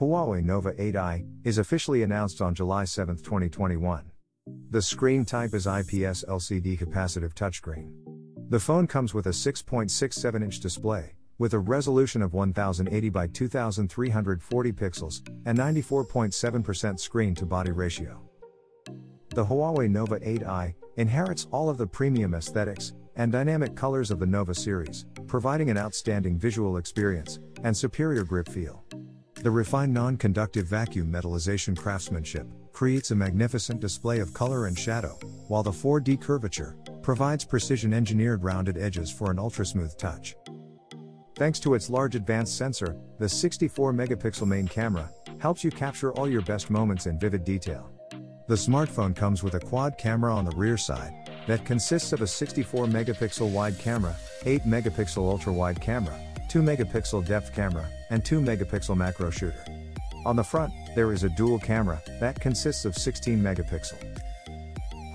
Huawei Nova 8i is officially announced on July 7, 2021. The screen type is IPS LCD capacitive touchscreen. The phone comes with a 6.67-inch display, with a resolution of 1080 by 2340 pixels, and 94.7% screen-to-body ratio. The Huawei Nova 8i inherits all of the premium aesthetics and dynamic colors of the Nova series, providing an outstanding visual experience and superior grip feel. The refined non-conductive vacuum metallization craftsmanship creates a magnificent display of color and shadow, while the 4D curvature provides precision-engineered rounded edges for an ultra-smooth touch. Thanks to its large advanced sensor, the 64-megapixel main camera helps you capture all your best moments in vivid detail. The smartphone comes with a quad camera on the rear side that consists of a 64-megapixel wide camera, 8-megapixel ultra-wide camera, 2-megapixel depth camera, and 2-megapixel macro shooter. On the front, there is a dual camera that consists of 16-megapixel.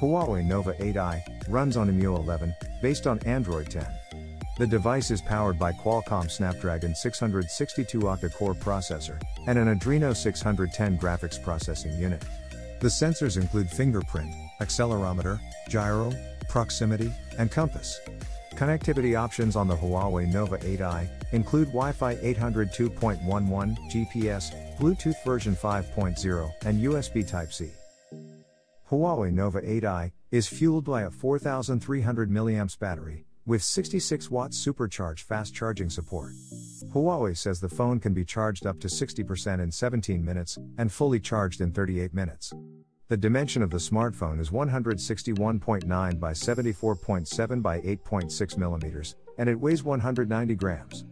Huawei Nova 8i runs on EMUI 11, based on Android 10. The device is powered by Qualcomm Snapdragon 662 octa-core processor and an Adreno 610 graphics processing unit. The sensors include Fingerprint, Accelerometer, Gyro, Proximity, and Compass. Connectivity options on the Huawei Nova 8i include Wi-Fi 802.11, GPS, Bluetooth version 5.0, and USB Type-C. Huawei Nova 8i is fueled by a 4,300 mAh battery, with 66 watts supercharged fast charging support. Huawei says the phone can be charged up to 60% in 17 minutes, and fully charged in 38 minutes. The dimension of the smartphone is 161.9 by 74.7 by 8.6 millimeters, and it weighs 190 grams.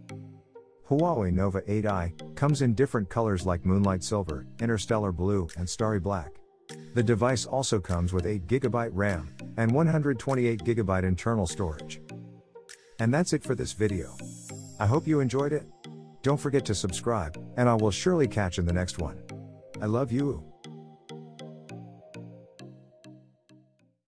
Huawei Nova 8i comes in different colors like Moonlight Silver, Interstellar Blue, and Starry Black. The device also comes with 8GB RAM and 128GB internal storage. And that's it for this video. I hope you enjoyed it. Don't forget to subscribe, and I will surely catch you in the next one. I love you.